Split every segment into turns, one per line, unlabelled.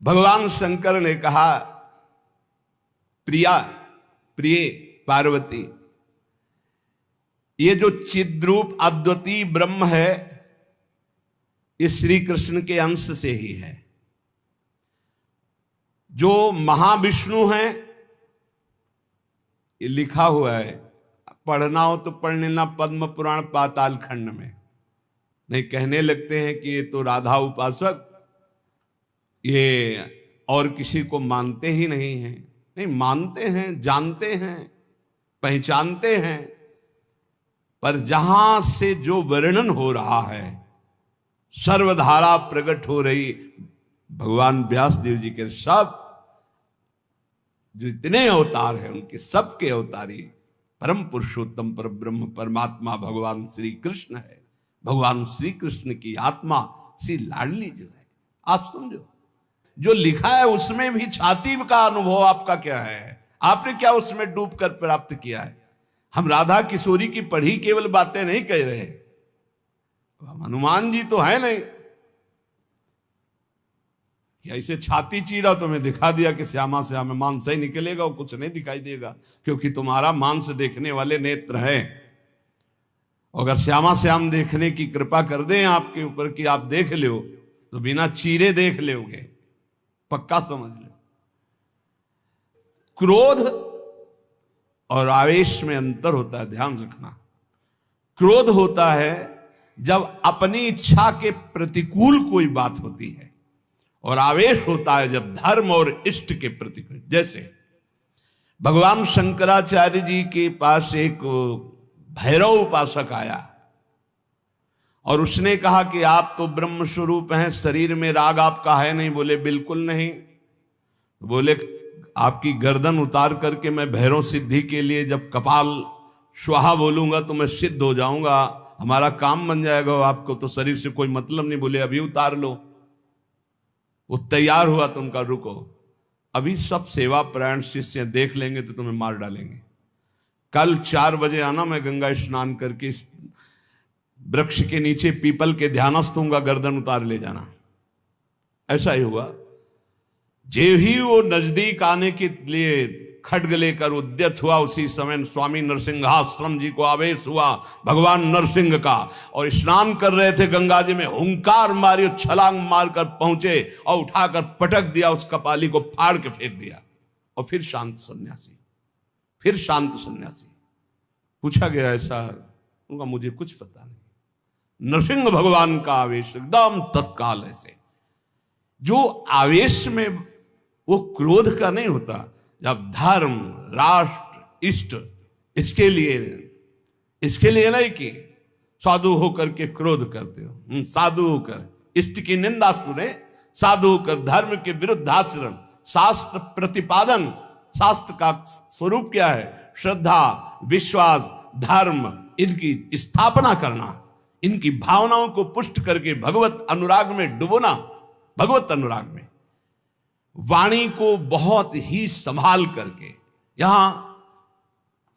भगवान शंकर ने कहा, प्रिया, प्रिय पार्वती, ये जो चिद्रूप अद्वितीय ब्रह्म है ये श्री कृष्ण के अंश से ही है। जो महाविष्णु हैं ये लिखा हुआ है, पढ़ना हो तो पढ़ लेना पद्म पुराण पाताल खंड में। नहीं कहने लगते हैं कि ये तो राधा उपासक ये और किसी को मानते ही नहीं हैं। नहीं, मानते हैं, जानते हैं, पहचानते हैं, पर जहां से जो वर्णन हो रहा है, सर्वधारा प्रकट हो रही भगवान व्यासदेव जी के सब जो इतने अवतार हैं उनके सबके अवतारी परम पुरुषोत्तम पर ब्रह्म परमात्मा भगवान श्री कृष्ण है। भगवान श्री कृष्ण की आत्मा श्री लाडली जो है, आप समझो जो लिखा है उसमें भी छाती का अनुभव आपका क्या है, आपने क्या उसमें डूब कर प्राप्त किया है। हम राधा किशोरी की पढ़ी केवल बातें नहीं कह रहे, हम हनुमान जी तो है नहीं कि ऐसे छाती चीरा तो मैं दिखा दिया कि श्यामा श्याम मांस ही निकलेगा और कुछ नहीं दिखाई देगा, क्योंकि तुम्हारा मांस देखने वाले नेत्र है। अगर श्यामा श्याम देखने की कृपा कर दें आपके ऊपर कि आप देख लो तो बिना चीरे देख लोगे, पक्का समझ लो। क्रोध और आवेश में अंतर होता है, ध्यान रखना। क्रोध होता है जब अपनी इच्छा के प्रतिकूल कोई बात होती है, और आवेश होता है जब धर्म और इष्ट के प्रतिकूल। जैसे भगवान शंकराचार्य जी के पास एक भैरव उपासक आया और उसने कहा कि आप तो ब्रह्म स्वरूप हैं, शरीर में राग आपका है नहीं। बोले बिल्कुल नहीं। बोले आपकी गर्दन उतार करके मैं भैरव सिद्धि के लिए जब कपाल स्वाहा बोलूंगा तो मैं सिद्ध हो जाऊंगा, हमारा काम बन जाएगा, आपको तो शरीर से कोई मतलब नहीं। बोले अभी उतार लो। वो तैयार हुआ तो उनका रुको, अभी सब सेवा परायण शिष्य देख लेंगे तो तुम्हें मार डालेंगे। कल 4 बजे आना, मैं गंगा स्नान करके वृक्ष के नीचे पीपल के ध्यानस्थ हूंगा, गर्दन उतार ले जाना। ऐसा ही हुआ। जे ही वो नजदीक आने के लिए खड्ग लेकर उद्यत हुआ, उसी समय स्वामी नरसिंहाश्रम जी को आवेश हुआ भगवान नरसिंह का, और स्नान कर रहे थे गंगा जी में, हुंकार मारी, छलांग मारकर पहुंचे और उठाकर पटक दिया, उस कपाली को फाड़ के फेंक दिया। और फिर शांत सन्यासी, फिर शांत सन्यासी। पूछा गया ऐसा, उनका मुझे कुछ पता नहीं। नरसिंह भगवान का आवेश एकदम तत्काल ऐसे। जो आवेश में वो क्रोध का नहीं होता, जब धर्म, राष्ट्र, इष्ट, इसके लिए नहीं कि साधु होकर के क्रोध करते हो। साधु होकर इष्ट की निंदा सुने, साधु होकर धर्म के विरुद्ध आचरण, शास्त्र प्रतिपादन। शास्त्र का स्वरूप क्या है? श्रद्धा, विश्वास, धर्म, इनकी स्थापना करना, इनकी भावनाओं को पुष्ट करके भगवत अनुराग में डुबोना। भगवत अनुराग में वाणी को बहुत ही संभाल करके, यहां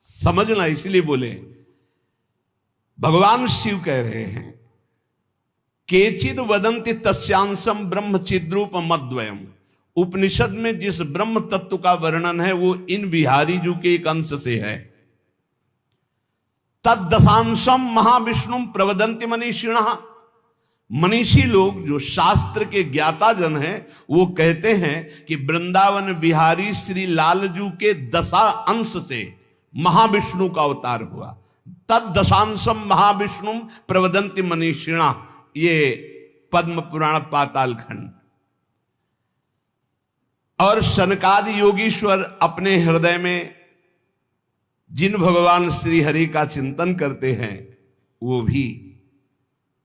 समझना, इसलिए बोले भगवान शिव कह रहे हैं केचिद वदंति तस्यांशम ब्रह्म चिद्रूप मद्वयम। उपनिषद में जिस ब्रह्म तत्व का वर्णन है वो इन बिहारी जी के एक अंश से है। तद्दशांशम महाविष्णु प्रवदंति मनीषिणः। मनीषी लोग जो शास्त्र के ज्ञाता जन हैं वो कहते हैं कि वृंदावन बिहारी श्री लालजू के 10 अंश से महाविष्णु का अवतार हुआ। तद्दशांशम महाविष्णु प्रवदंति मनीषिणः, ये पद्म पुराण पाताल खंड। और सनकादि योगीश्वर अपने हृदय में जिन भगवान श्री हरि का चिंतन करते हैं वो भी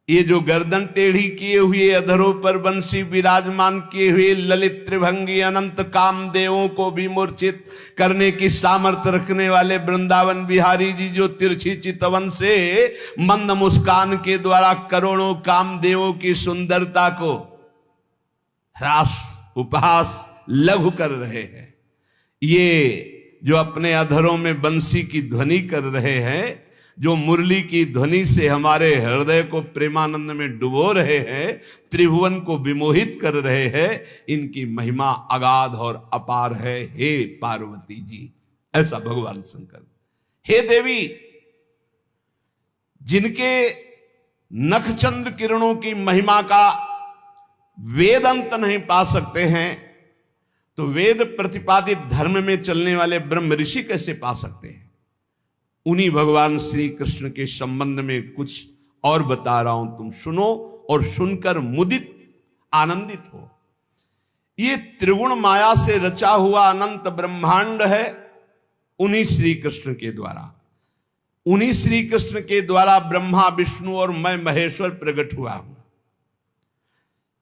ये जो गर्दन टेढ़ी किए हुए, अधरों पर बंसी विराजमान किए हुए ललित त्रिभंगी अनंत कामदेवों को भी मूर्छित करने की सामर्थ्य रखने वाले वृंदावन बिहारी जी, जो तिरछी चितवन से मंद मुस्कान के द्वारा करोड़ों कामदेवों की सुंदरता को ह्रास, उपहास, लघु कर रहे हैं, ये जो अपने अधरों में बंसी की ध्वनि कर रहे हैं, जो मुरली की ध्वनि से हमारे हृदय को प्रेमानंद में डुबो रहे हैं, त्रिभुवन को विमोहित कर रहे हैं, इनकी महिमा अगाध और अपार है। हे पार्वती जी, ऐसा भगवान शंकर। हे देवी, जिनके नखचंद्र किरणों की महिमा का वेद अंत नहीं पा सकते हैं, तो वेद प्रतिपादित धर्म में चलने वाले ब्रह्म ऋषि कैसे पा सकते हैं? उन्हीं भगवान श्री कृष्ण के संबंध में कुछ और बता रहा हूं, तुम सुनो और सुनकर मुदित आनंदित हो। ये त्रिगुण माया से रचा हुआ अनंत ब्रह्मांड है उन्हीं श्री कृष्ण के द्वारा। उन्हीं श्री कृष्ण के द्वारा ब्रह्मा विष्णु और मैं महेश्वर प्रकट हुआ हूं।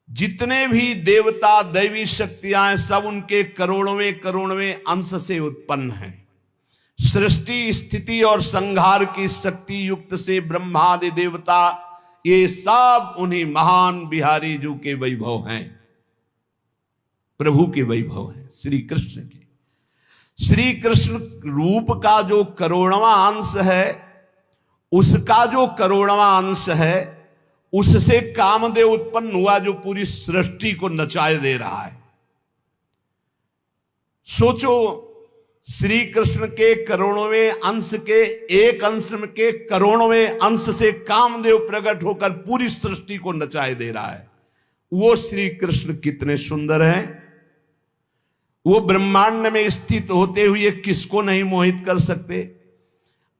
जितने भी देवता दैवी शक्तियां हैं, सब उनके करोड़वें करोड़वें अंश से उत्पन्न हैं। सृष्टि स्थिति और संहार की शक्ति युक्त से ब्रह्मादि देवता, ये सब उन्हीं महान बिहारी जी के वैभव हैं, प्रभु के वैभव हैं, श्री कृष्ण के। श्री कृष्ण रूप का जो करोड़वां अंश है, उसका जो करोड़वां अंश है, उससे कामदेव उत्पन्न हुआ जो पूरी सृष्टि को नचाए दे रहा है। सोचो, श्री कृष्ण के करोड़वें अंश के एक अंश के करोड़वें अंश से कामदेव प्रकट होकर पूरी सृष्टि को नचाए दे रहा है। वो श्री कृष्ण कितने सुंदर हैं। वो ब्रह्मांड में स्थित होते हुए किसको नहीं मोहित कर सकते।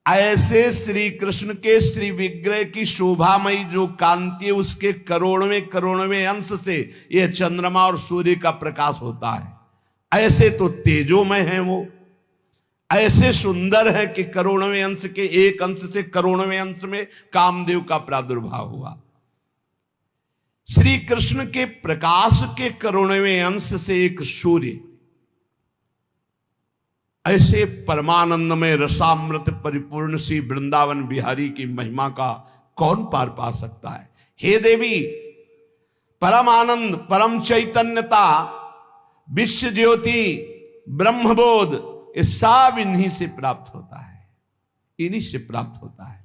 ऐसे श्री कृष्ण के श्री विग्रह की शोभामयी जो कांति है, उसके करोड़वें करोड़वें अंश से यह चंद्रमा और सूर्य का प्रकाश होता है। ऐसे तो तेजोमय हैं वो, ऐसे सुंदर है कि करोड़वें अंश के एक अंश से करोड़वें अंश में कामदेव का प्रादुर्भाव हुआ। श्री कृष्ण के प्रकाश के करोड़वें अंश से एक सूर्य, ऐसे परमानंद में रसामृत परिपूर्ण श्री वृंदावन बिहारी की महिमा का कौन पार पा सकता है। हे देवी, परम आनंद, परम चैतन्यता, विश्व ज्योति, ब्रह्मबोध, ये सब इन्हीं से प्राप्त होता है, इन्हीं से प्राप्त होता है।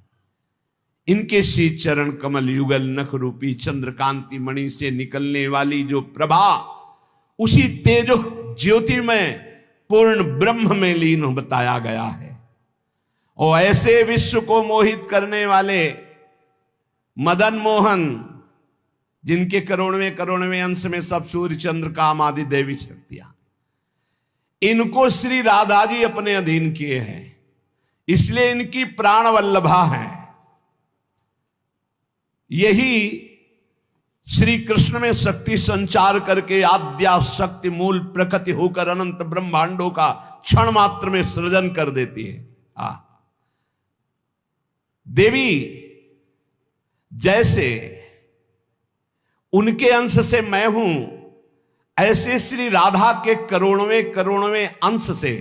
इनके श्री चरण कमल युगल नख रूपी चंद्रकांति मणि से निकलने वाली जो प्रभा, उसी तेजो ज्योति में पूर्ण ब्रह्म में लीन बताया गया है। और ऐसे विश्व को मोहित करने वाले मदन मोहन, जिनके करोड़वें करोड़वें अंश में सब सूर्य चंद्र काम आदि देवी शक्तियां, इनको श्री राधा जी अपने अधीन किए हैं, इसलिए इनकी प्राण वल्लभा है। यही श्री कृष्ण में शक्ति संचार करके आद्या शक्ति मूल प्रकृति होकर अनंत ब्रह्मांडों का क्षण मात्र में सृजन कर देती है। देवी जैसे उनके अंश से मैं हूं, ऐसे श्री राधा के करोड़वें करोड़वें अंश से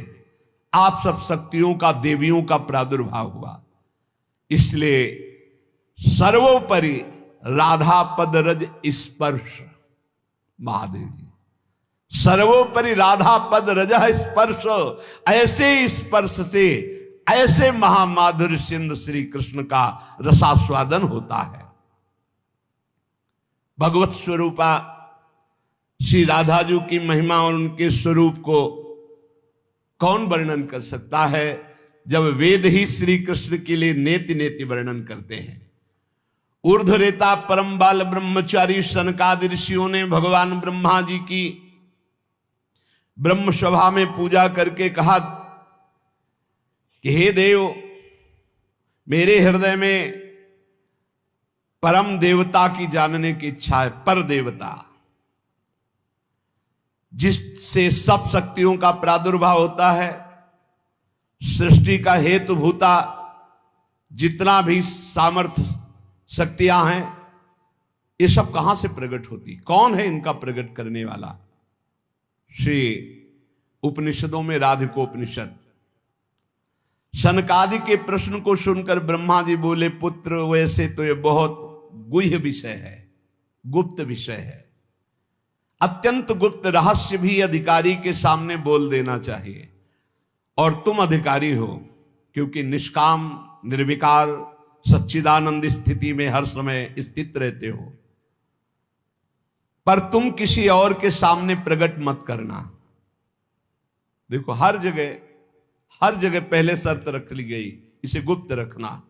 आप सब शक्तियों का, देवियों का प्रादुर्भाव हुआ। इसलिए सर्वोपरि राधा पद रज स्पर्श, महादेव जी, सर्वोपरि राधा पद रज स्पर्श, ऐसे स्पर्श से ऐसे महामाधुर्य सिंधु श्री कृष्ण का रसास्वादन होता है। भगवत स्वरूपा श्री राधा जी की महिमा और उनके स्वरूप को कौन वर्णन कर सकता है, जब वेद ही श्री कृष्ण के लिए नेति नेति वर्णन करते हैं। ऊर्ध्वरेता परम बाल ब्रह्मचारी सनकादि ऋषियों ने भगवान ब्रह्मा जी की ब्रह्म सभा में पूजा करके कहा कि हे देव, मेरे हृदय में परम देवता की जानने की इच्छा है। पर देवता जिससे सब शक्तियों का प्रादुर्भाव होता है, सृष्टि का हेतु भूता जितना भी सामर्थ्य शक्तियां हैं, ये सब कहां से प्रकट होती, कौन है इनका प्रकट करने वाला। श्री उपनिषदों में राधिकोपनिषद, सनकादि के प्रश्न को सुनकर ब्रह्मा जी बोले, पुत्र वैसे तो ये बहुत गुह्य विषय है, गुप्त विषय है, अत्यंत गुप्त रहस्य भी अधिकारी के सामने बोल देना चाहिए, और तुम अधिकारी हो, क्योंकि निष्काम निर्विकार सच्चिदानंद स्थिति में हर समय स्थित रहते हो, पर तुम किसी और के सामने प्रकट मत करना। देखो हर जगह पहले शर्त रख ली गई, इसे गुप्त रखना।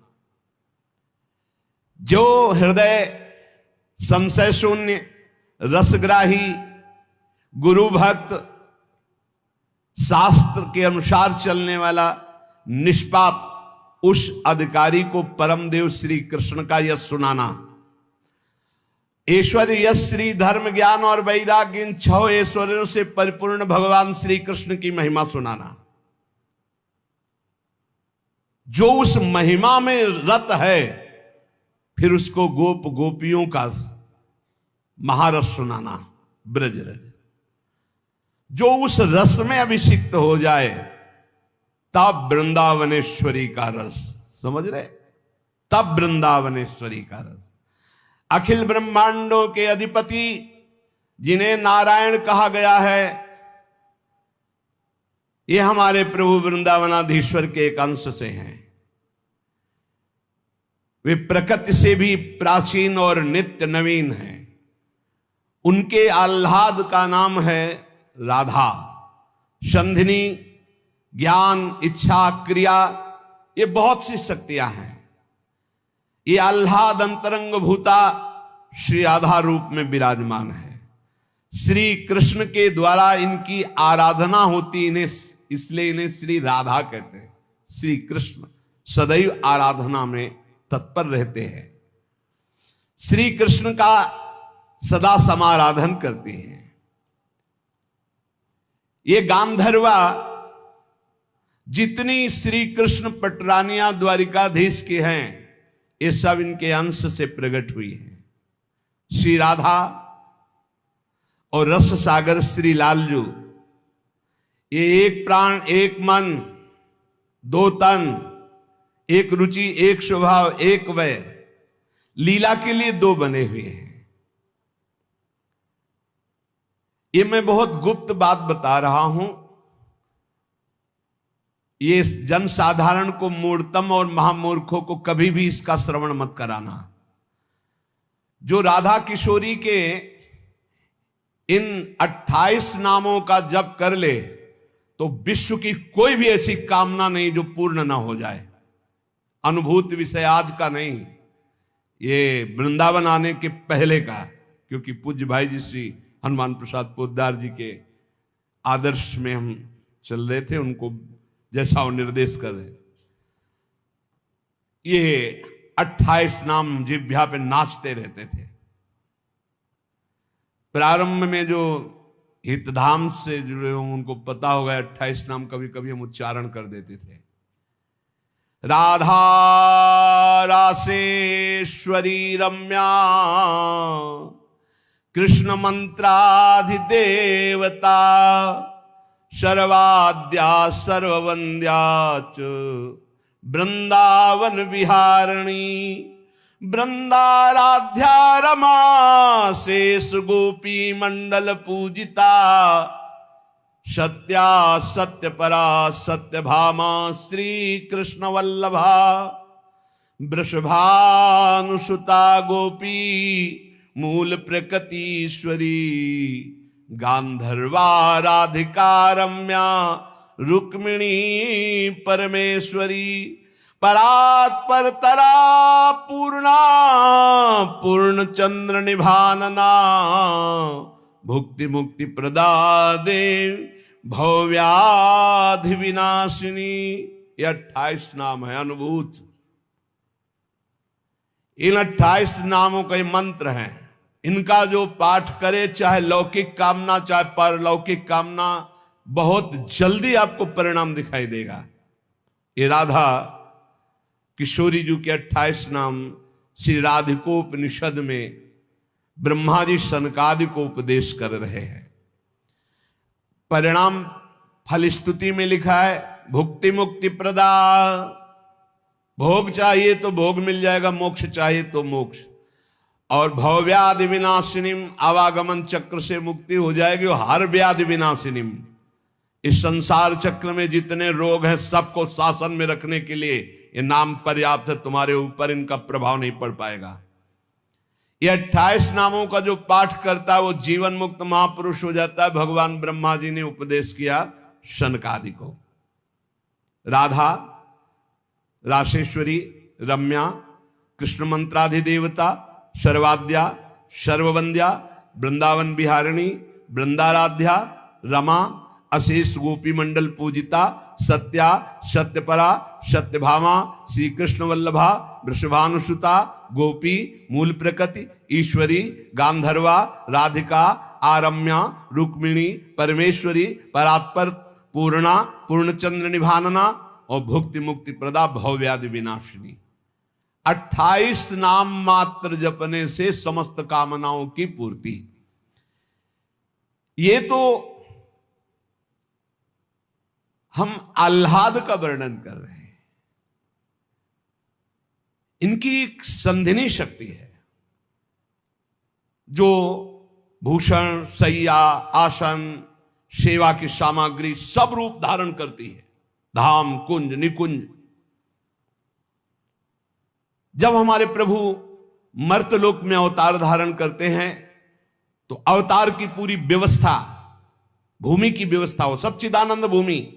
जो हृदय संशय शून्य, रसग्राही, गुरु भक्त, शास्त्र के अनुसार चलने वाला, निष्पाप, उस अधिकारी को परम देव श्री कृष्ण का यश सुनाना। ऐश्वर्य, यश, श्री, धर्म, ज्ञान और वैराग्य, इन 6 ऐश्वर्यों से परिपूर्ण भगवान श्री कृष्ण की महिमा सुनाना। जो उस महिमा में रत है, फिर उसको गोप गोपियों का महारस सुनाना, ब्रज रज। जो उस रस में अभिषिक्त हो जाए, तब वृंदावनेश्वरी का रस, समझ रहे, तब वृंदावनेश्वरी का रस। अखिल ब्रह्मांडों के अधिपति जिन्हें नारायण कहा गया है, ये हमारे प्रभु वृंदावनाधीश्वर के एक अंश से हैं। वे प्रकृति से भी प्राचीन और नित्य नवीन हैं। उनके आह्लाद का नाम है राधा। संधिनी, ज्ञान, इच्छा, क्रिया, ये बहुत सी शक्तियां हैं। ये आह्लाद अंतरंग भूता श्री राधा रूप में विराजमान है। श्री कृष्ण के द्वारा इनकी आराधना होती, इन्हें इसलिए इन्हें श्री राधा कहते हैं। श्री कृष्ण सदैव आराधना में तत्पर रहते हैं। श्री कृष्ण का सदा समाराधन करते हैं। ये गांधर्वा जितनी श्री कृष्ण पटरानियां द्वारिकाधीश की हैं, ये सब इनके अंश से प्रकट हुई हैं। श्री राधा और रस सागर श्री लालजू, ये एक प्राण, एक मन, 2 तन, एक रुचि, एक स्वभाव, एक वय, लीला के लिए 2 बने हुए हैं। ये मैं बहुत गुप्त बात बता रहा हूं। ये जनसाधारण को, मूर्तम और महामूर्खों को कभी भी इसका श्रवण मत कराना। जो राधा किशोरी के इन 28 नामों का जप कर ले, तो विश्व की कोई भी ऐसी कामना नहीं जो पूर्ण ना हो जाए। अनुभूत विषय आज का नहीं, ये वृंदावन आने के पहले का, क्योंकि पूज्य भाई जी श्री हनुमान प्रसाद पोद्दार जी के आदर्श में हम चल रहे थे, उनको जैसा वो निर्देश कर रहे। ये 28 नाम जिह्वा पे नाचते रहते थे। प्रारंभ में जो हितधाम से जुड़े हों उनको पता होगा, 28 नाम कभी कभी हम उच्चारण कर देते थे। राधा रासेश्वरी रम्या, कृष्ण मंत्राधिदेवता, सर्वाद्या सर्ववंद्या च वृंदावन विहारिणी, वृंदाराध्या रमा शेष गोपी मंडल पूजिता, सत्या सत्यपरा सत्यभामा श्री कृष्ण वल्लभा, वृषभानुसुता गोपी मूल प्रकृतीश्वरी, गांधर्वा राधिका रम्या रुक्मिणी परमेश्वरी, परात्पर तरा पूर्णा पूर्ण चंद्र निभानना, भुक्ति मुक्ति प्रदा देव भव्याधि विनाशिनी। ये 28 नाम है अनुभूत। इन 28 नामों का मंत्र है। इनका जो पाठ करे, चाहे लौकिक कामना चाहे परलौकिक कामना, बहुत जल्दी आपको परिणाम दिखाई देगा। ये राधा किशोरी जी के 28 नाम श्री राधिकोपनिषद में ब्रह्मा जी सनकादि को उपदेश कर रहे हैं। परिणाम फल स्तुति में लिखा है, भुक्ति मुक्ति प्रदा। भोग चाहिए तो भोग मिल जाएगा, मोक्ष चाहिए तो मोक्ष। और भवव्याधि विनाशिनीम, आवागमन चक्र से मुक्ति हो जाएगी। और हर व्याधि विनाशिनीम, इस संसार चक्र में जितने रोग हैं सबको शासन में रखने के लिए ये नाम पर्याप्त है, तुम्हारे ऊपर इनका प्रभाव नहीं पड़ पाएगा। ये 28 नामों का जो पाठ करता है वो जीवन मुक्त महापुरुष हो जाता है। भगवान ब्रह्मा जी ने उपदेश किया शनकादि को। राधा, राशेश्वरी, रम्या, कृष्ण मंत्राधिदेवता, सर्वाद्या, सर्ववंद्या, वृंदावन बिहारिणी, वृंदाराध्या, रमा, अशेष गोपी मंडल पूजिता, सत्या, सत्यपरा, सत्यभामा, श्री कृष्ण वल्लभा, वृषभानुसुता, गोपी, मूल प्रकृति, ईश्वरी, गांधर्वा, राधिका, आरम्या, रुक्मिणी, परमेश्वरी, परात्पर, पूर्णा, पूर्णचंद्र निभानना और भुक्ति मुक्ति प्रदा, भवव्याधि विनाशिनी। 28 नाम मात्र जपने से समस्त कामनाओं की पूर्ति। ये तो हम आह्लाद का वर्णन कर रहे हैं। इनकी एक संधिनी शक्ति है जो भूषण, शैया, आसन, सेवा की सामग्री सब रूप धारण करती है। धाम, कुंज, निकुंज। जब हमारे प्रभु मर्तलोक में अवतार धारण करते हैं तो अवतार की पूरी व्यवस्था, भूमि की व्यवस्था हो, सच्चिदानंद भूमि,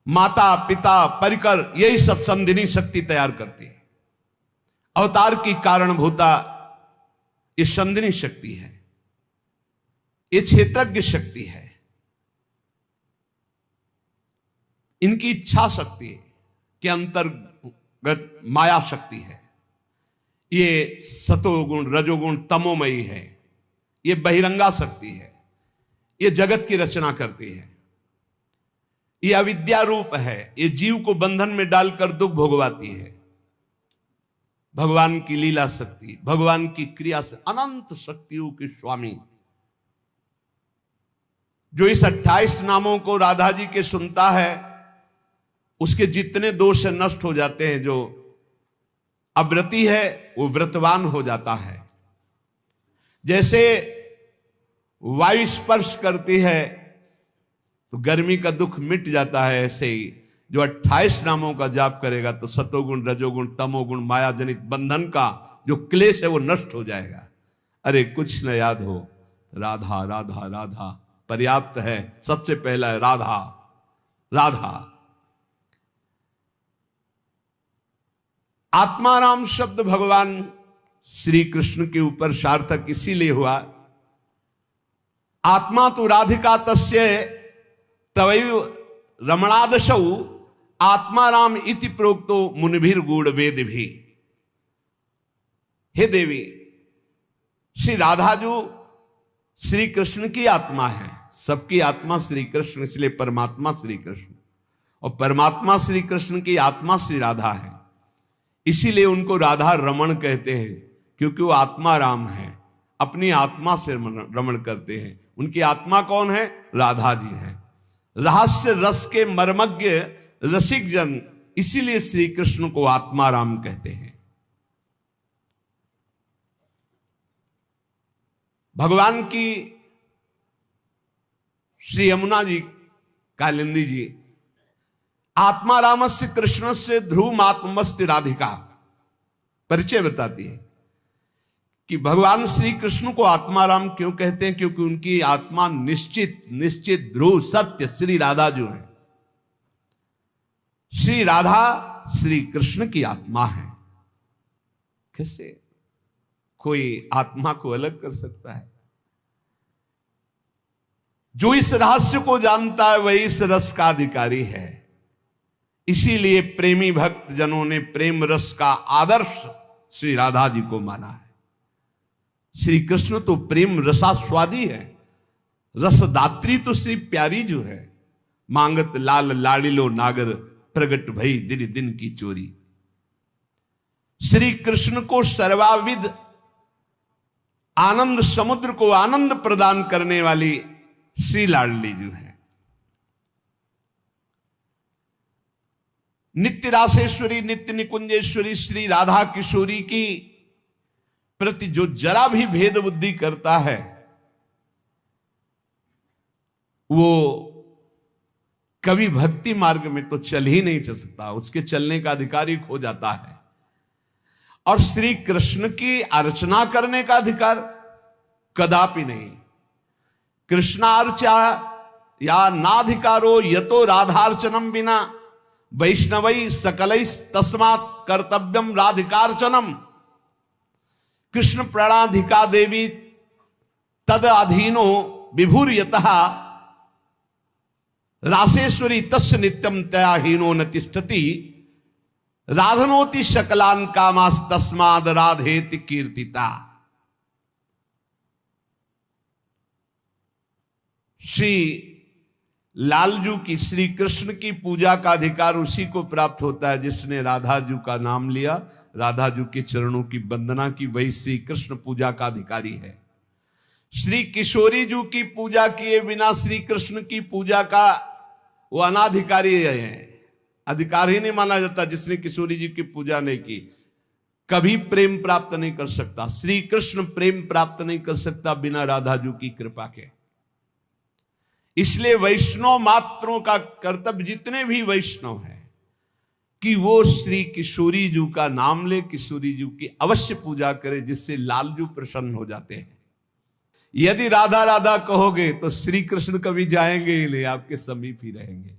माता, पिता, परिकर, यही सब संधिनी शक्ति तैयार करती है। अवतार की कारणभूता ये संधिनी शक्ति है, ये क्षेत्रज्ञ शक्ति है, इनकी इच्छा शक्ति के अंतर्गत माया शक्ति है। ये सतोगुण, रजोगुण, तमोमयी है। ये बहिरंगा शक्ति है। ये जगत की रचना करती है। ये अविद्या रूप है। ये जीव को बंधन में डालकर दुख भोगवाती है। भगवान की लीला शक्ति, भगवान की क्रिया से अनंत शक्तियों के स्वामी, जो इस 28 नामों को राधा जी के सुनता है, उसके जितने दोष नष्ट हो जाते हैं। जो अव्रती है वो व्रतवान हो जाता है। जैसे वायु स्पर्श करती है तो गर्मी का दुख मिट जाता है, ऐसे ही जो 28 नामों का जाप करेगा तो सतोगुण, रजोगुण, तमोगुण, माया जनित बंधन का जो क्लेश है वो नष्ट हो जाएगा। अरे कुछ न याद हो, राधा राधा राधा पर्याप्त है। सबसे पहला है राधा राधा। आत्माराम शब्द भगवान श्री कृष्ण के ऊपर सार्थक इसीलिए हुआ, आत्मा तो राधिका तस्य तवैव रमणादशौ आत्माराम इति प्रोक्तो मुनिभिर गूढ़ वेद भी। हे देवी, श्री राधा जो श्री कृष्ण की आत्मा है, सबकी आत्मा श्री कृष्ण, इसलिए परमात्मा श्री कृष्ण, और परमात्मा श्री कृष्ण की आत्मा श्री राधा है। इसीलिए उनको राधा रमण कहते हैं, क्योंकि वो आत्मा राम है, अपनी आत्मा से रमण करते हैं। उनकी आत्मा कौन है? राधा जी हैं। रहस्य रस के मर्मज्ञ रसिक जन, इसीलिए श्री कृष्ण को आत्मा राम कहते हैं। भगवान की श्री यमुना जी, कालिंदी जी, आत्मा रामस्य कृष्ण से ध्रुव आत्मस्ति राधिका परिचय बताती है कि भगवान श्री कृष्ण को आत्मा राम क्यों कहते हैं? क्योंकि उनकी आत्मा निश्चित निश्चित ध्रुव सत्य श्री राधा जो है, श्री राधा श्री कृष्ण की आत्मा है। कैसे कोई आत्मा को अलग कर सकता है? जो इस रहस्य को जानता है वही इस रस का अधिकारी है। इसीलिए प्रेमी भक्त जनों ने प्रेम रस का आदर्श श्री राधा जी को माना है। श्री कृष्ण तो प्रेम रसास्वादी है, रसदात्री तो श्री प्यारी जो है। मांगत लाल लाड़िलो नागर, प्रगट भई दिन दिन की चोरी। श्री कृष्ण को सर्वाविद आनंद समुद्र को आनंद प्रदान करने वाली श्री लाडली जो है। नित्य रासेश्वरी, नित्य निकुंजेश्वरी श्री राधा किशोरी की प्रति जो जरा भी भेद बुद्धि करता है वो कभी भक्ति मार्ग में तो चल ही नहीं चल सकता, उसके चलने का अधिकार ही खो जाता है। और श्री कृष्ण की अर्चना करने का अधिकार कदापि नहीं। कृष्णार्चा या नाधिकारो यतो राधार्चनम बिना वैष्णवै सकलै तस्मात् कर्तव्यम राधिकार्चनम। कृष्ण प्रणाधिका देवी तद अधीनो विभूर्यतः रासेश्वरी तस्य नित्यम तया हीनो न तिष्ठति राधनोति शकलान कामास तस्माद राधेति कीर्तिता। श्री लालजू की, श्री कृष्ण की पूजा का अधिकार उसी को प्राप्त होता है जिसने राधाजू का नाम लिया, राधाजू के चरणों की वंदना की, वही श्री कृष्ण पूजा का अधिकारी है। श्री किशोरी जू की पूजा किए बिना श्री कृष्ण की पूजा का वो अनाधिकारी है, अधिकार ही नहीं माना जाता। जिसने किशोरी जी की पूजा नहीं की कभी प्रेम प्राप्त नहीं कर सकता। श्री कृष्ण प्रेम प्राप्त नहीं कर सकता बिना राधाजू की कृपा के। इसलिए वैष्णव मात्रों का कर्तव्य, जितने भी वैष्णव हैं, कि वो श्री किशोरी जू का नाम ले, किशोरी जू की अवश्य पूजा करे, जिससे लालजू प्रसन्न हो जाते हैं। यदि राधा राधा कहोगे तो श्री कृष्ण कभी जाएंगे ही नहीं, आपके समीप ही रहेंगे।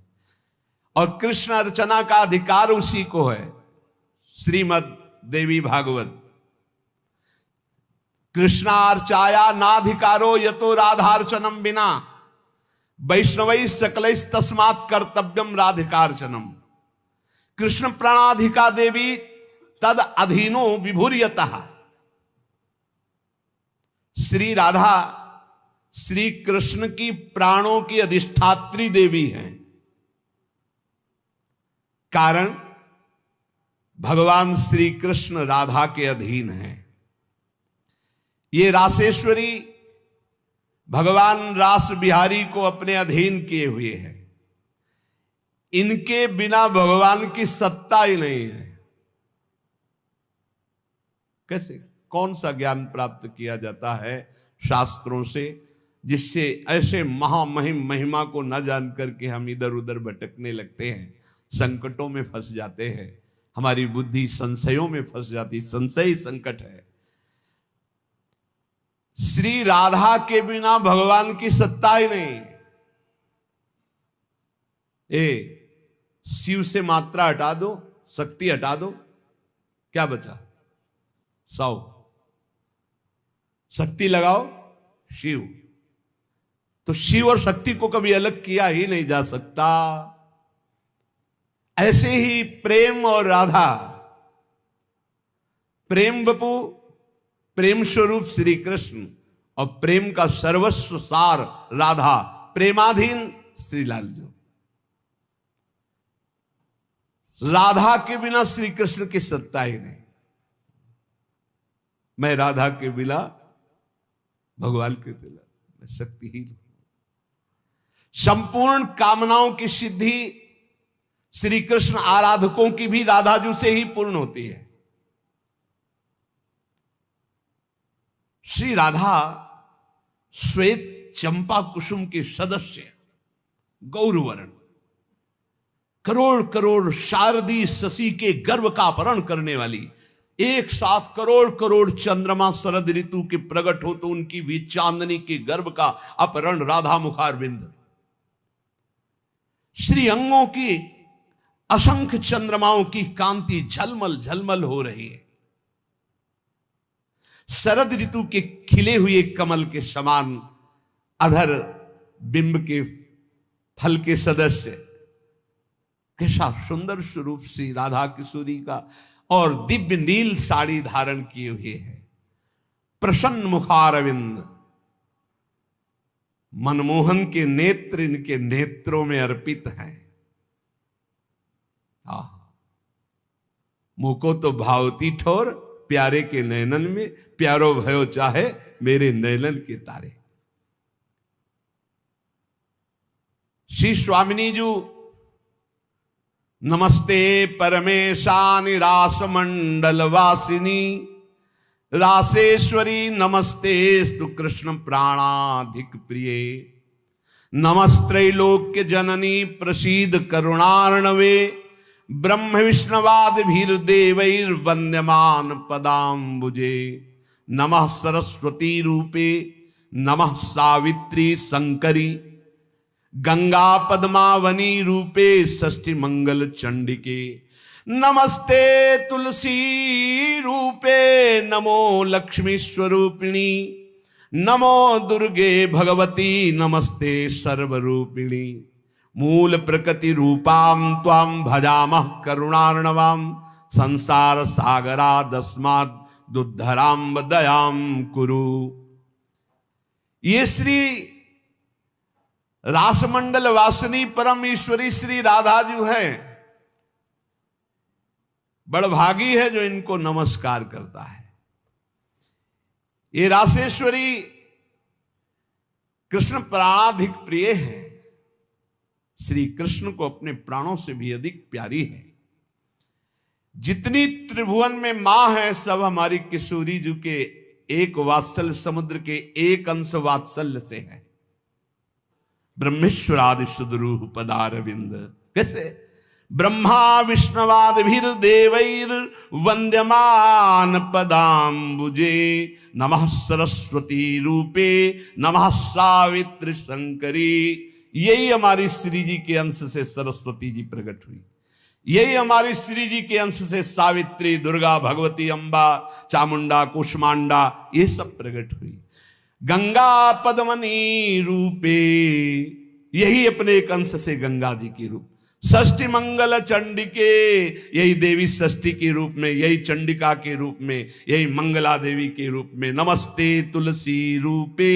और कृष्ण अर्चना का अधिकार उसी को है। श्रीमद देवी भागवत, कृष्णार्चाया नाधिकारो यतो राधार्चनम बिना वैष्णवै सकलै तस्मात् कर्तव्यम राधिकार्चनम। कृष्ण प्रणाधिका देवी तद अधीनो विभूर्यतः। श्री राधा श्री कृष्ण की प्राणों की अधिष्ठात्री देवी हैं। कारण भगवान श्री कृष्ण राधा के अधीन हैं। ये रासेश्वरी भगवान रास बिहारी को अपने अधीन किए हुए हैं। इनके बिना भगवान की सत्ता ही नहीं है। कैसे, कौन सा ज्ञान प्राप्त किया जाता है शास्त्रों से, जिससे ऐसे महामहिम महिमा को न जान करके हम इधर उधर भटकने लगते हैं, संकटों में फंस जाते हैं, हमारी बुद्धि संशयों में फंस जाती। संशय संकट है। श्री राधा के बिना भगवान की सत्ता ही नहीं। शिव से मात्रा हटा दो, शक्ति हटा दो, क्या बचा? 100। शक्ति लगाओ शिव। तो शिव और शक्ति को कभी अलग किया ही नहीं जा सकता। ऐसे ही प्रेम और राधा, प्रेम बपू, प्रेम स्वरूप श्री कृष्ण, और प्रेम का सर्वस्व सार राधा, प्रेमाधीन श्री लालजू। राधा के बिना श्री कृष्ण की सत्ता ही नहीं। मैं राधा के बिना भगवान के बिना मैं शक्तिहीन। संपूर्ण कामनाओं की सिद्धि श्री कृष्ण आराधकों की भी राधाजू से ही पूर्ण होती है। श्री राधा श्वेत चंपा कुसुम के सदस्य, गौरवर्ण, करोड़ करोड़ शारदी शशि के गर्भ का अपहरण करने वाली, एक साथ करोड़ करोड़ चंद्रमा शरद ऋतु के प्रकट हो तो उनकी भी चांदनी के गर्भ का अपहरण राधा मुखारविंद। श्री अंगों की असंख्य चंद्रमाओं की कांति झलमल झलमल हो रही है। शरद ऋतु के खिले हुए कमल के समान अधर बिंब के फल के सदस्य, कैसा सुंदर स्वरूप श्री राधा किशोरी का। और दिव्य नील साड़ी धारण किए हुए है। प्रसन्न मुखारविंद, मनमोहन के नेत्र इनके नेत्रों में अर्पित हैं। मुको तो भावती ठोर प्यारे के नयनन में, प्यारो भयो चाहे मेरे नयनन के तारे। श्री स्वामिनी जू, नमस्ते परमेशानि रास मंडल वासिनी, रासेश्वरी नमस्ते स्तु कृष्ण प्राणाधिक प्रिय। नमस्त्रैलोक्य जननी प्रसीद करुणार्णवे ब्रह्म विष्णवाद भीर देवैर्वन्द्यमान पदाम्बुजे। नमः सरस्वती रूपे नमः सावित्री शंकरी गंगा पद्मावनी रूपे षष्ठी मंगल चंडिके। नमस्ते तुलसी रूपे नमो लक्ष्मी स्वरूपिणी नमो दुर्गे भगवती नमस्ते सर्वरूपिणी। मूल प्रकृति रूपाम त्वाम भजामः करुणार्णवाम संसार सागरादस्माद् दुद्धराम दयाम कुरु। ये श्री रासमंडल वासिनी परम ईश्वरी श्री राधा जी है। बड़भागी है जो इनको नमस्कार करता है। ये रासेश्वरी कृष्ण प्राणाधिक प्रिय है, श्री कृष्ण को अपने प्राणों से भी अधिक प्यारी है। जितनी त्रिभुवन में मां है सब हमारी किशोरी जी के एक वात्सल्य समुद्र के एक अंश वात्सल्य से है। ब्रह्मेश्वरादि सुदरूह पदारविंद। कैसे? ब्रह्मा विष्णवादिभिर देवैर वंद्यमान पदाम्बुजे। नमः सरस्वती रूपे नमः सावित्री शंकरी। यही हमारी श्री जी के अंश से सरस्वती जी प्रकट हुई। यही हमारी श्री जी के अंश से सावित्री, दुर्गा, भगवती, अंबा, चामुंडा, कुष्मांडा ये सब प्रकट हुई। गंगा पद्मनी रूपे, यही अपने एक अंश से गंगा जी की रूप। षष्ठी मंगल चंडिके, यही देवी षष्ठी के रूप में, यही चंडिका के रूप में, यही मंगला देवी के रूप में। नमस्ते तुलसी रूपे,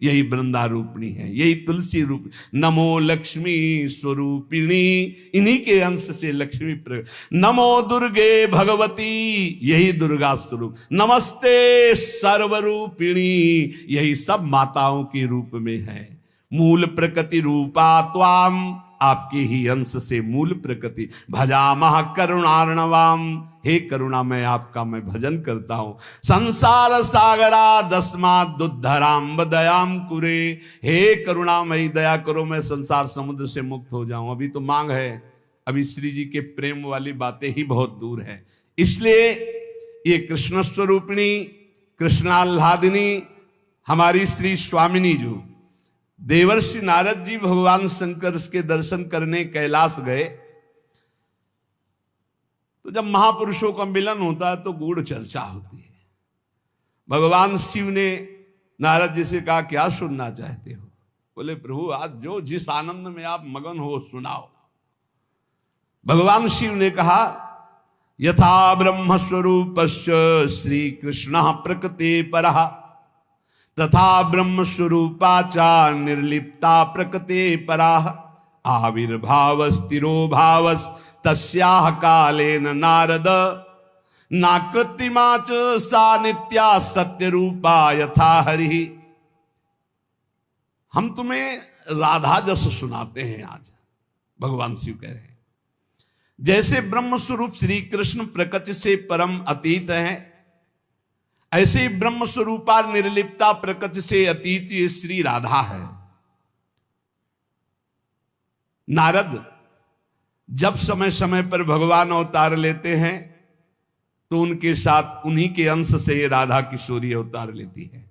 यही वृंदा रूपिणी है, यही तुलसी रूप। नमो लक्ष्मी स्वरूपिणी, इन्हीं के अंश से लक्ष्मी प्रकट। नमो दुर्गे भगवती, यही दुर्गा स्वरूप। नमस्ते सर्वरूपिणी, यही सब माताओं के रूप में है। मूल प्रकृति रूपा त्वाम, आपके ही अंश से मूल प्रकृति। भजामः करुणार्णवाम, हे करुणा मैं आपका मैं भजन करता हूं। संसार सागरा दस्मात् दुद्धराम दयाम कुरे, हे करुणामयी दया करो मैं संसार समुद्र से मुक्त हो जाऊं। अभी तो मांग है, अभी श्री जी के प्रेम वाली बातें ही बहुत दूर है। इसलिए ये कृष्ण स्वरूपिणी कृष्णाल्हादिनी हमारी श्री स्वामिनी जो देवर्षि नारद जी भगवान शंकर के दर्शन करने कैलाश गए, तो जब महापुरुषों का मिलन होता है तो गूढ़ चर्चा होती है। भगवान शिव ने नारद जी से कहा क्या सुनना चाहते हो? बोले प्रभु आज जो जिस आनंद में आप मगन हो सुनाओ। भगवान शिव ने कहा यथा ब्रह्म स्वरूपस्य श्री कृष्ण प्रकृति परः तथा ब्रह्म स्वरूपाचा निर्लिप्ता प्रकृते पराः आविर्भावस्तिरो भावस् तस्याः कालेन नारद नाकृत्रिमा च सा नित्या सत्य रूपा यथा हरि। हम तुम्हें राधा जस सुनाते हैं आज। भगवान शिव कह रहे हैं जैसे ब्रह्म स्वरूप श्री कृष्ण प्रकृति से परम अतीत है, ऐसे ही ब्रह्म स्वरूपा निर्लिप्ता प्रकृति से अतीत ये श्री राधा है। नारद जब समय समय पर भगवान अवतार लेते हैं तो उनके साथ उन्हीं के अंश से ये राधा किशोरी अवतार लेती है।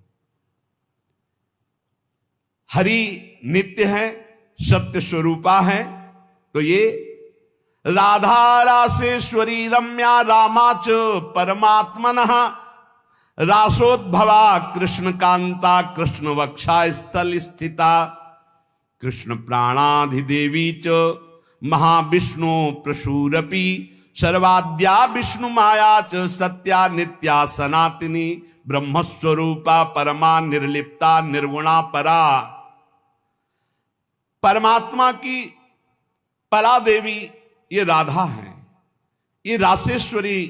हरि नित्य है, सत्य स्वरूपा है, तो ये राधा रासेश्वरी रम्या रामाच परमात्मनः रासोद्भवा कृष्ण कांता कृष्ण वक्षा स्थल स्थिता कृष्ण प्राणाधिदेवी च महाविष्णु प्रसूरपि सर्वाद्या विष्णु माया च सत्या नित्या सनातनी ब्रह्मस्वरूपा परमा निर्लिप्ता निर्गुणा परा। परमात्मा की परा देवी ये राधा है, ये रासेश्वरी,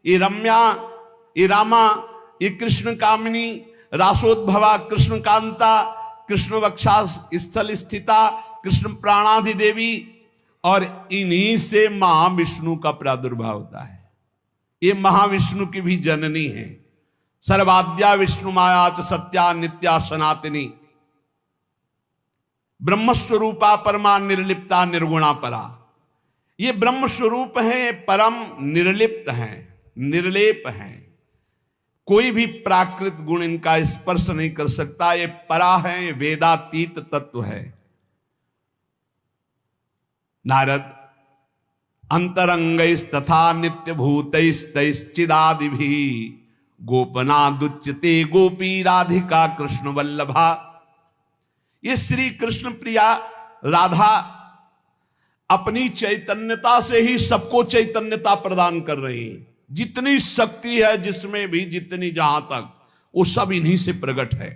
ये रम्या, ये रामा, ये कृष्ण कामिनी, रासोद्भवा कृष्ण कांता कृष्ण वक्षा स्थल स्थिता कृष्ण प्राणाधिदेवी, और इन्हीं से महाविष्णु का प्रादुर्भाव होता है। ये महाविष्णु की भी जननी है। सर्वाद्या विष्णु माया च सत्या नित्या सनातनी ब्रह्म स्वरूपा परमा निर्लिप्ता निर्गुणा परा। ये ब्रह्म स्वरूप है, परम निर्लिप्त हैं, निर्लेप हैं, कोई भी प्राकृत गुण इनका स्पर्श नहीं कर सकता। ये परा है, ये वेदातीत तत्व है। नारद अंतरंगैस्तथा नित्य भूतैस्तैश्चिदादि भी गोपनादुच्यते गोपी राधिका कृष्ण वल्लभा। ये श्री कृष्ण प्रिया राधा अपनी चैतन्यता से ही सबको चैतन्यता प्रदान कर रही है। जितनी शक्ति है जिसमें भी, जितनी जहां तक, वो सब इन्हीं से प्रकट है।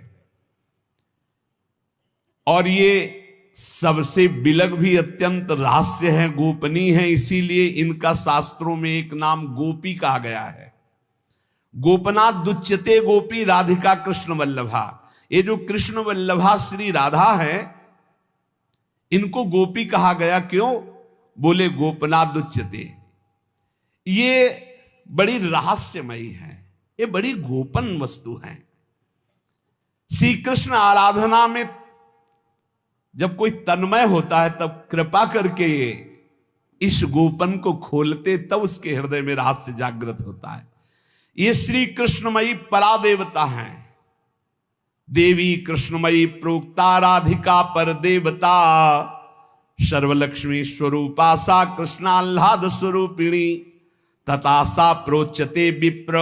और ये सबसे बिलग भी अत्यंत रहस्य है, गोपनीय है, इसीलिए इनका शास्त्रों में एक नाम गोपी कहा गया है। गोपनाथ दुच्यते गोपी राधिका कृष्ण वल्लभा। ये जो कृष्ण वल्लभा श्री राधा है, इनको गोपी कहा गया। क्यों? बोले गोपनाथ दुच्यते, ये बड़ी रहस्यमयी है, ये बड़ी गोपन वस्तु है। श्री कृष्ण आराधना में जब कोई तन्मय होता है तब कृपा करके इस गोपन को खोलते, तब उसके हृदय में रहस्य जागृत होता है। ये श्री कृष्णमयी परा देवता हैं। देवी कृष्णमयी प्रोक्ता राधिका पर देवता, सर्वलक्ष्मी स्वरूपा सा कृष्णाह्लाद स्वरूपिणी, तथा सा प्रोच्यते विप्र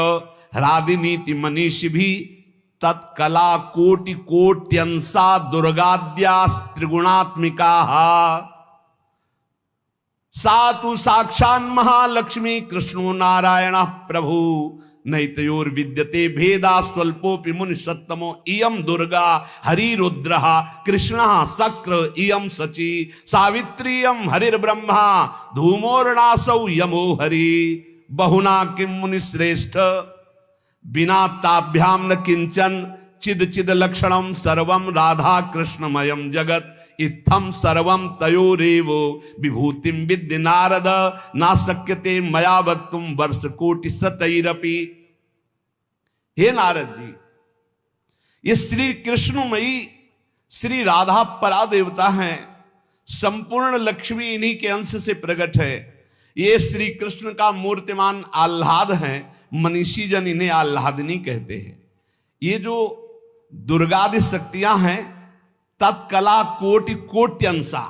ह्रादिनीति मनीष भी, तत्कला कोटि कोट्यंसा दुर्गाद्या त्रिगुणात्मिका। सातु साक्षान् महालक्ष्मी कृष्णो नारायण प्रभु, नैतयोर विद्यते भेदा स्वल्पोपि मुनि सत्तमो, इयं दुर्गा हरिरुद्रः कृष्णः शक्र इयं शची, सावित्री इयं हरिर्ब्रह्मा धूमोर्णासौ यमो हरि, बहुना किं मुनि श्रेष्ठ बिना ताभ्याम न किंचन, चिद चिद लक्षणम सर्वम राधा कृष्णमयम जगत, इत्थम सर्वम तयोरेव विभूतिम विद्य नारद, ना शक्यते मया वक्तुम वर्ष कोटि शतैरपि। हे नारद जी, ये श्री कृष्णमयी श्री राधा परा देवता हैं, संपूर्ण लक्ष्मी इन्हीं के अंश से प्रकट है। ये श्री कृष्ण का मूर्तिमान आह्लाद है, मनीषी जन इन्हें आह्लादिनी कहते हैं। ये जो दुर्गादि शक्तियां हैं, तत्कला कोटि कोट्यंसा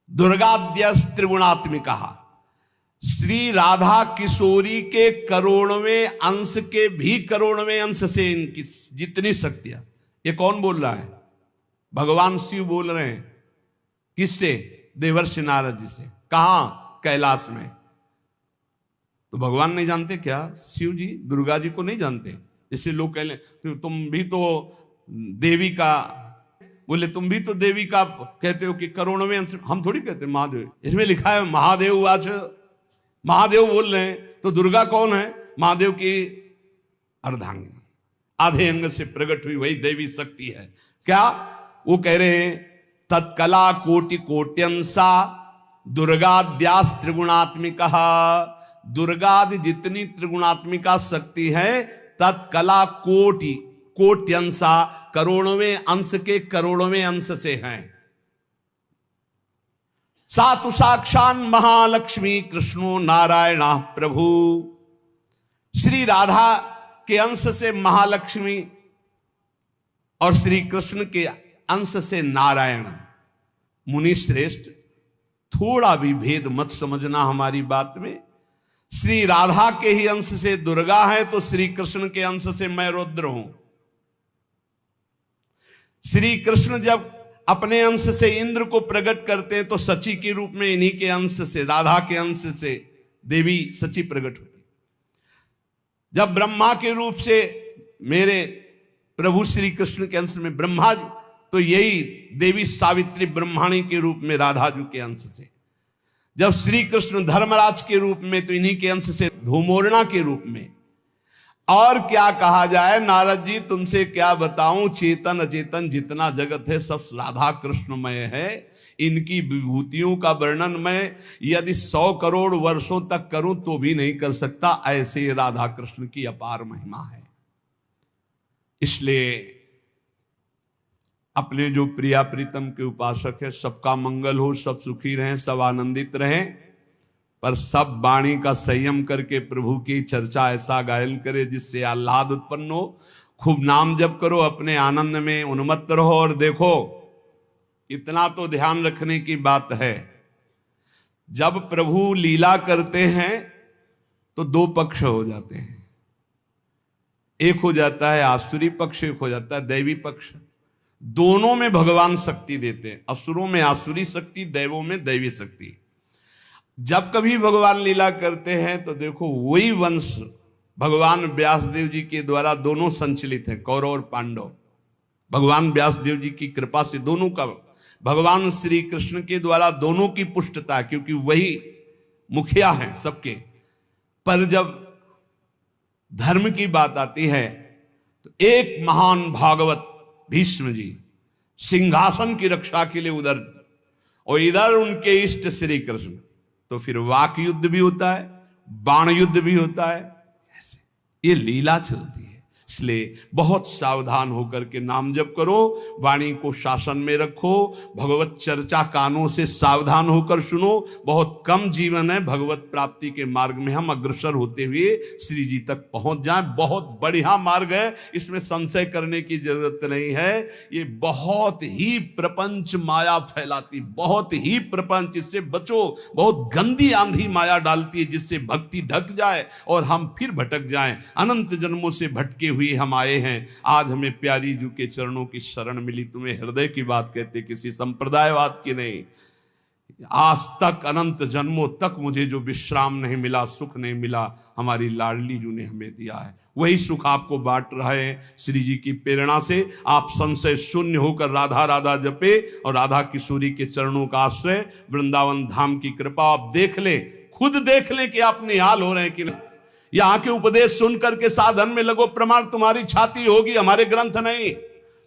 दुर्गाद्यस त्रिगुणात्मिका, श्री राधा किशोरी के करोड़वें अंश के भी करोड़वें अंश से इनकी जितनी शक्तियां। ये कौन बोल रहा है? भगवान शिव बोल रहे हैं। किससे? देवर्षि नारद जी से। कहां? कैलाश में। तो भगवान नहीं जानते क्या? शिव जी दुर्गा जी को नहीं जानते? जैसे लोग कह लें तो तुम भी तो देवी का, बोले तुम भी तो देवी का कहते हो कि करोड़वें अंश। हम थोड़ी कहते महादेव, इसमें लिखा है महादेव आज, महादेव बोल रहे हैं। तो दुर्गा कौन है? महादेव की अर्धांगिनी, आधे अंग से प्रकट हुई वही देवी शक्ति है। क्या वो कह रहे हैं? तत्कला कोटि कोट्यंसा दुर्गाद्यास त्रिगुणात्मिका, दुर्गादि जितनी त्रिगुणात्मिका शक्ति है, तत्कला कोटि कोट्यंसा करोड़वें अंश के करोड़वें अंश से हैं। सातु साक्षान महालक्ष्मी कृष्णो नारायण प्रभु, श्री राधा के अंश से महालक्ष्मी और श्री कृष्ण के अंश से नारायण। मुनि श्रेष्ठ, थोड़ा भी भेद मत समझना हमारी बात में। श्री राधा के ही अंश से दुर्गा है, तो श्री कृष्ण के अंश से मैं रुद्र हूं। श्री कृष्ण जब अपने अंश से इंद्र को प्रकट करते हैं तो सची के रूप में इन्हीं के अंश से, राधा के अंश से देवी सची प्रकट होती। जब ब्रह्मा के रूप से मेरे प्रभु श्री कृष्ण के अंश में ब्रह्मा जी, तो यही देवी सावित्री ब्रह्माणी के रूप में राधा जी के अंश से। जब श्री कृष्ण धर्मराज के रूप में, तो इन्हीं के अंश से धूमोरणा के रूप में। और क्या कहा जाए नारद जी, तुमसे क्या बताऊं, चेतन अचेतन जितना जगत है सब राधा कृष्णमय है। इनकी विभूतियों का वर्णन मैं यदि 100 करोड़ वर्षों तक करूं तो भी नहीं कर सकता, ऐसे राधा कृष्ण की अपार महिमा है। इसलिए अपने जो प्रिया प्रीतम के उपासक है, सबका मंगल हो, सब सुखी रहें, सब आनंदित रहें, पर सब वाणी का संयम करके प्रभु की चर्चा ऐसा गायन करे जिससे आह्लाद उत्पन्न हो। खूब नाम जप करो, अपने आनंद में उन्मत्त रहो। और देखो, इतना तो ध्यान रखने की बात है, जब प्रभु लीला करते हैं तो दो पक्ष हो जाते हैं। एक हो जाता है आसुरी पक्ष, एक हो जाता है दैवी पक्ष। दोनों में भगवान शक्ति देते हैं, असुरों में आसुरी शक्ति, दैवों में दैवी शक्ति। जब कभी भगवान लीला करते हैं तो देखो, वही वंश भगवान व्यासदेव जी के द्वारा दोनों संचलित हैं, कौरव और पांडव। भगवान व्यासदेव जी की कृपा से दोनों का, भगवान श्री कृष्ण के द्वारा दोनों की पुष्टता, क्योंकि वही मुखिया हैं सबके। पर जब धर्म की बात आती है तो एक महान भागवत भीष्म जी सिंहासन की रक्षा के लिए उधर, और इधर उनके इष्ट श्री कृष्ण। तो फिर वाक युद्ध भी होता है, बाण युद्ध भी होता है, ऐसे ये लीला चलती है। इसलिए बहुत सावधान होकर के नाम जप करो, वाणी को शासन में रखो, भगवत चर्चा कानों से सावधान होकर सुनो। बहुत कम जीवन है, भगवत प्राप्ति के मार्ग में हम अग्रसर होते हुए श्री जी तक पहुंच जाएं। बहुत बढ़िया मार्ग है, इसमें संशय करने की जरूरत नहीं है। ये बहुत ही प्रपंच माया फैलाती, बहुत ही प्रपंच, इससे बचो। बहुत गंदी आंधी माया डालती है जिससे भक्ति ढक जाए और हम फिर भटक जाएं। अनंत जन्मों से भटके हुए हम आए हैं, आज हमें प्यारी जी के चरणों की शरण मिली। तुम्हें हृदय की बात कहते, किसी संप्रदायवाद की नहीं। आज तक अनंत जन्मों तक मुझे जो विश्राम नहीं मिला, सुख नहीं मिला, हमारी लाडली जी ने हमें दिया है। वही सुख आपको बांट रहे हैं श्री जी की प्रेरणा से। आप संशय शून्य होकर राधा राधा जपे और राधा किशोरी के चरणों का आश्रय, वृंदावन धाम की कृपा आप देख लें, खुद देख लें कि आप निहाल हो रहे हैं कि नहीं। यहां के उपदेश सुन करके साधन में लगो, प्रमाण तुम्हारी छाती होगी, हमारे ग्रंथ नहीं।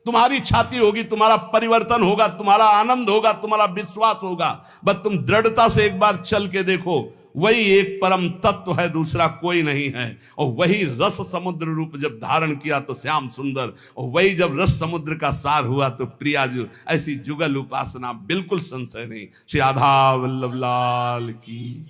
तुम्हारी छाती होगी, तुम्हारा परिवर्तन होगा, तुम्हारा आनंद होगा, तुम्हारा विश्वास होगा। बस तुम दृढ़ता से एक बार चल के देखो, वही एक परम तत्व है, दूसरा कोई नहीं है। और वही रस समुद्र रूप जब धारण किया तो श्याम सुंदर, और वही जब रस समुद्र का सार हुआ तो प्रियाजू। ऐसी जुगल उपासना, बिल्कुल संशय नहीं। श्री राधा वल्लभ लाल की।